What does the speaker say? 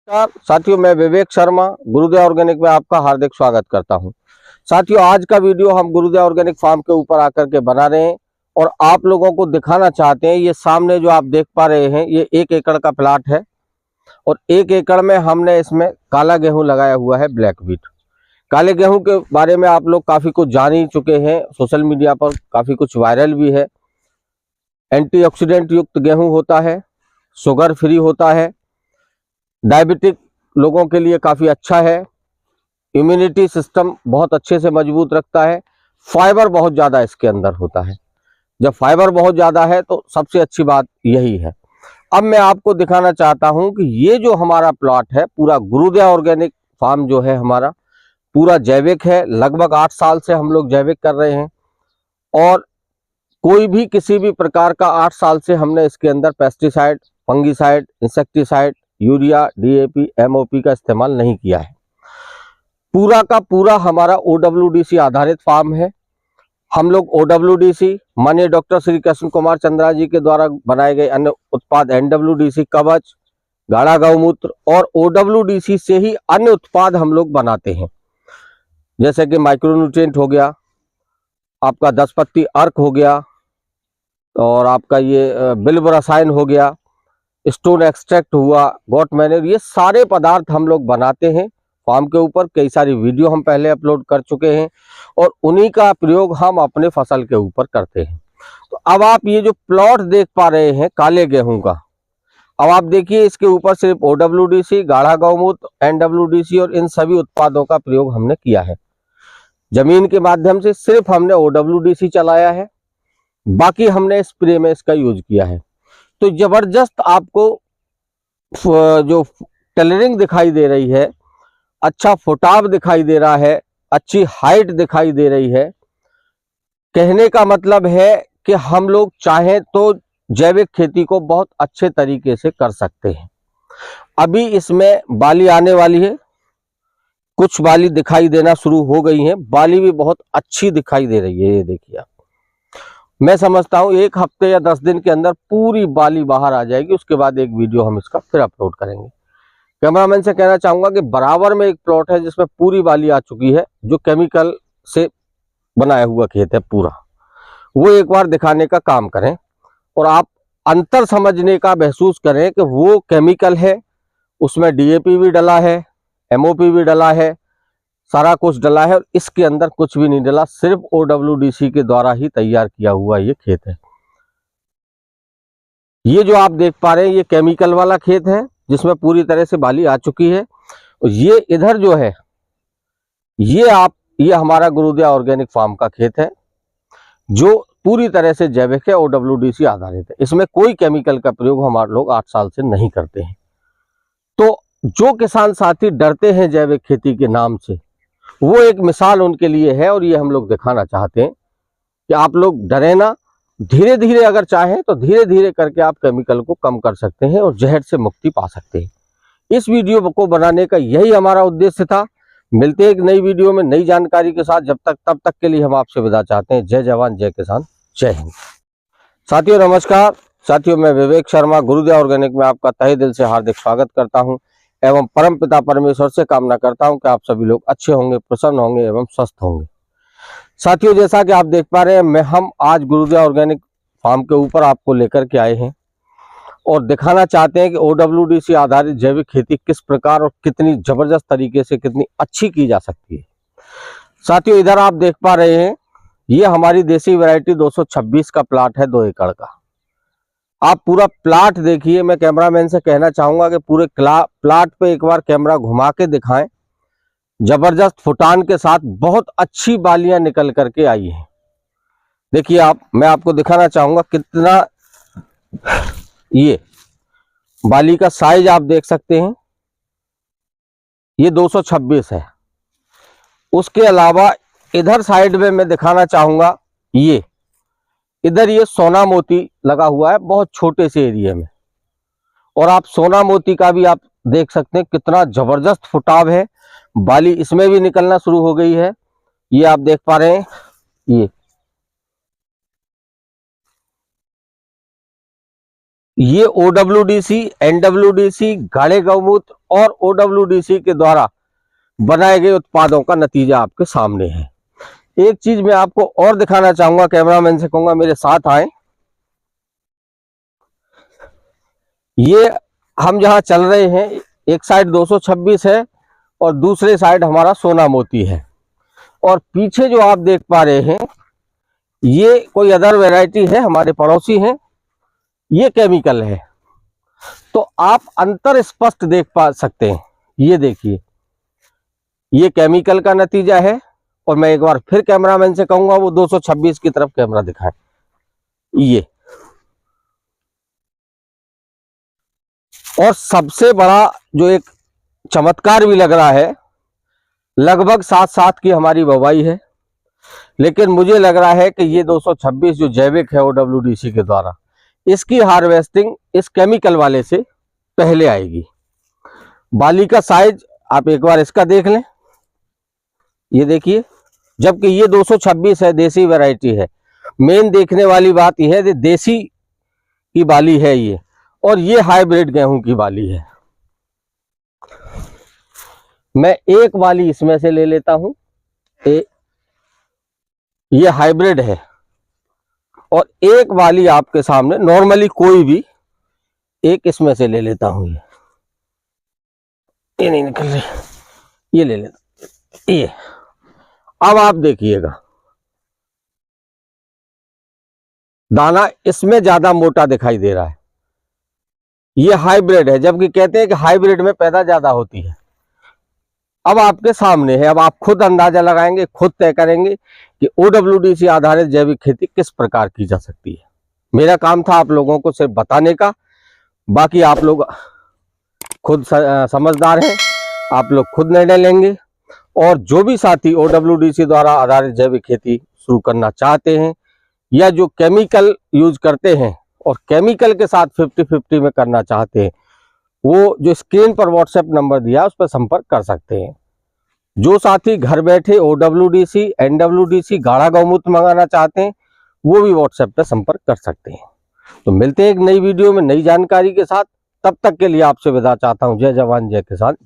नमस्कार साथियों, मैं विवेक शर्मा गुरुदेव ऑर्गेनिक में आपका हार्दिक स्वागत करता हूं। साथियों, आज का वीडियो हम गुरुदेव ऑर्गेनिक फार्म के ऊपर आकर के बना रहे हैं और आप लोगों को दिखाना चाहते हैं। ये सामने जो आप देख पा रहे हैं, ये 1 एकड़ का प्लाट है और 1 एकड़ में हमने इसमें काला गेहूं लगाया हुआ है, ब्लैक व्हीट। काले गेहूं के बारे में आप लोग काफ़ी कुछ जान ही चुके हैं, सोशल मीडिया पर काफ़ी कुछ वायरल भी है। एंटीऑक्सीडेंट युक्त गेहूँ होता है, शुगर फ्री होता है, डायबिटिक लोगों के लिए काफ़ी अच्छा है, इम्यूनिटी सिस्टम बहुत अच्छे से मजबूत रखता है, फाइबर बहुत ज़्यादा इसके अंदर होता है। जब फाइबर बहुत ज़्यादा है तो सबसे अच्छी बात यही है। अब मैं आपको दिखाना चाहता हूं कि ये जो हमारा प्लॉट है, पूरा गुरुदेव ऑर्गेनिक फार्म जो है हमारा, पूरा जैविक है। लगभग 8 साल से हम लोग जैविक कर रहे हैं और कोई भी किसी भी प्रकार का 8 साल से हमने इसके अंदर pesticide, fungicide, insecticide, urea, DAP, MOP का इस्तेमाल नहीं किया है। पूरा का पूरा हमारा ओडब्ल्यूडीसी आधारित फार्म है। हम लोग ओडब्ल्यूडीसी माननीय डॉक्टर श्री कृष्ण कुमार चंद्रा जी के द्वारा बनाए गए अन्य उत्पाद एनडब्ल्यूडीसी कवच, गाढ़ा गौमूत्र और ओडब्ल्यूडीसी से ही अन्य उत्पाद हम लोग बनाते हैं, जैसे कि माइक्रोन्यूट्रिएंट हो गया, आपका 10 पत्ती अर्क हो गया और आपका ये बिल्व रसायन हो गया, स्टोन एक्सट्रैक्ट हुआ, गॉट मैन्योर, ये सारे पदार्थ हम लोग बनाते हैं फार्म के ऊपर। कई सारी वीडियो हम पहले अपलोड कर चुके हैं और उन्हीं का प्रयोग हम अपने फसल के ऊपर करते हैं। तो अब आप ये जो प्लॉट देख पा रहे हैं काले गेहूं का, अब आप देखिए इसके ऊपर सिर्फ ओडब्ल्यूडीसी, गाढ़ा गौमूत्र, एनडब्ल्यूडीसी और इन सभी उत्पादों का प्रयोग हमने किया है। जमीन के माध्यम से सिर्फ हमने ओडब्ल्यूडीसी चलाया है, बाकी हमने स्प्रे में इसका यूज किया है। तो जबरदस्त आपको जो टेलरिंग दिखाई दे रही है, अच्छा फुटाव दिखाई दे रहा है, अच्छी हाइट दिखाई दे रही है। कहने का मतलब है कि हम लोग चाहें तो जैविक खेती को बहुत अच्छे तरीके से कर सकते हैं। अभी इसमें बाली आने वाली है, कुछ बाली दिखाई देना शुरू हो गई हैं, बाली भी बहुत अच्छी दिखाई दे रही है। ये देखिए, मैं समझता हूँ 1 हफ्ते या 10 दिन के अंदर पूरी बाली बाहर आ जाएगी। उसके बाद एक वीडियो हम इसका फिर अपलोड करेंगे। कैमरामैन से कहना चाहूंगा कि बराबर में एक प्लॉट है जिसमें पूरी बाली आ चुकी है, जो केमिकल से बनाया हुआ खेत है पूरा, वो एक बार दिखाने का काम करें और आप अंतर समझने का महसूस करें कि वो केमिकल है, उसमें डीएपी भी डला है, एमओपी भी डला है, सारा कुछ डला है और इसके अंदर कुछ भी नहीं डला। सिर्फ ओडब्ल्यूडीसी के द्वारा ही तैयार किया हुआ ये खेत है। ये जो आप देख पा रहे हैं, ये केमिकल वाला खेत है जिसमें पूरी तरह से बाली आ चुकी है। और ये इधर जो है, ये हमारा गुरुदेव ऑर्गेनिक फार्म का खेत है जो पूरी तरह से जैविक है, ओडब्ल्यूडीसी आधारित है। इसमें कोई केमिकल का प्रयोग हमारे लोग 8 साल से नहीं करते हैं। तो जो किसान साथी डरते हैं जैविक खेती के नाम से, वो एक मिसाल उनके लिए है और ये हम लोग दिखाना चाहते हैं कि आप लोग डरे ना। धीरे धीरे अगर चाहें तो धीरे धीरे करके आप केमिकल को कम कर सकते हैं और जहर से मुक्ति पा सकते हैं। इस वीडियो को बनाने का यही हमारा उद्देश्य था। मिलते हैं एक नई वीडियो में नई जानकारी के साथ। तब तक के लिए हम आपसे विदा चाहते हैं। जय जवान, जय किसान, जय हिंद। साथियों नमस्कार। साथियों, मैं विवेक शर्मा गुरुदेव ऑर्गेनिक में आपका तहे दिल से हार्दिक स्वागत करता हूं एवं परम पिता परमेश्वर से कामना करता हूं कि आप सभी लोग अच्छे होंगे, प्रसन्न होंगे एवं स्वस्थ होंगे। साथियों, जैसा कि आप देख पा रहे हैं, हम आज गुरुदेव ऑर्गेनिक फार्म के ऊपर आपको लेकर के आए हैं और दिखाना चाहते हैं कि ओडब्ल्यूडीसी आधारित जैविक खेती किस प्रकार और कितनी जबरदस्त तरीके से, कितनी अच्छी की जा सकती है। साथियों, इधर आप देख पा रहे हैं, ये हमारी देसी वैरायटी 226 का प्लाट है, 2 एकड़ का। आप पूरा प्लाट देखिए। मैं कैमरामैन से कहना चाहूंगा कि पूरे प्लाट पे एक बार कैमरा घुमा के दिखाएं। जबरदस्त फुटान के साथ बहुत अच्छी बालियां निकल करके आई हैं। देखिए आप, मैं आपको दिखाना चाहूंगा कितना ये बाली का साइज आप देख सकते हैं। ये 226 है। उसके अलावा इधर साइड में मैं दिखाना चाहूंगा, ये इधर ये सोना मोती लगा हुआ है बहुत छोटे से एरिया में, और आप सोना मोती का भी आप देख सकते हैं कितना जबरदस्त फुटाव है। बाली इसमें भी निकलना शुरू हो गई है। ये आप देख पा रहे हैं, ये OWDC, NWDC, गाढ़े गौमूत्र और OWDC के द्वारा बनाए गए उत्पादों का नतीजा आपके सामने है। एक चीज मैं आपको और दिखाना चाहूंगा, कैमरामैन से कहूंगा मेरे साथ आए। ये हम जहां चल रहे हैं, एक साइड 226 है और दूसरे साइड हमारा सोना मोती है, और पीछे जो आप देख पा रहे हैं ये कोई अदर वैरायटी है, हमारे पड़ोसी हैं, ये केमिकल है। तो आप अंतर स्पष्ट देख पा सकते हैं। ये देखिए, ये केमिकल का नतीजा है। और मैं एक बार फिर कैमरामैन से कहूंगा वो 226 की तरफ कैमरा दिखाए। ये और सबसे बड़ा जो एक चमत्कार भी लग रहा है, लगभग 7-7 की हमारी बुवाई है, लेकिन मुझे लग रहा है कि ये 226 जो जैविक है OWDC के द्वारा, इसकी हार्वेस्टिंग इस केमिकल वाले से पहले आएगी। बाली का साइज आप एक बार इसका देख लें, ये देखिए, जबकि ये 226 है, देसी वैरायटी है। मेन देखने वाली बात यह है, देसी की बाली है ये, और ये हाइब्रिड गेहूं की बाली है। मैं एक बाली इसमें से ले लेता हूं, ये हाइब्रिड है, और एक बाली आपके सामने नॉर्मली कोई भी एक इसमें से ले लेता हूं। ये नहीं निकल रही, ये ले लेता। ये अब आप देखिएगा, दाना इसमें ज्यादा मोटा दिखाई दे रहा है। ये हाइब्रिड है, जबकि कहते हैं कि हाइब्रिड में पैदा ज्यादा होती है। अब आपके सामने है, अब आप खुद अंदाजा लगाएंगे, खुद तय करेंगे कि OWDC आधारित जैविक खेती किस प्रकार की जा सकती है। मेरा काम था आप लोगों को सिर्फ बताने का, बाकी आप लोग खुद समझदार हैं, आप लोग खुद निर्णय लेंगे। और जो भी साथी OWDC द्वारा आधारित जैविक खेती शुरू करना चाहते हैं, या जो केमिकल यूज करते हैं और केमिकल के साथ 50-50 में करना चाहते हैं, वो जो स्क्रीन पर व्हाट्सएप नंबर दिया उस पर संपर्क कर सकते हैं। जो साथी घर बैठे OWDC, NWDC, गाढ़ा गौमूत्र मंगाना चाहते हैं, वो भी व्हाट्सएप पर संपर्क कर सकते हैं। तो मिलते हैं एक नई वीडियो में नई जानकारी के साथ। तब तक के लिए आपसे विदा चाहता हूं। जय जवान जय किसान।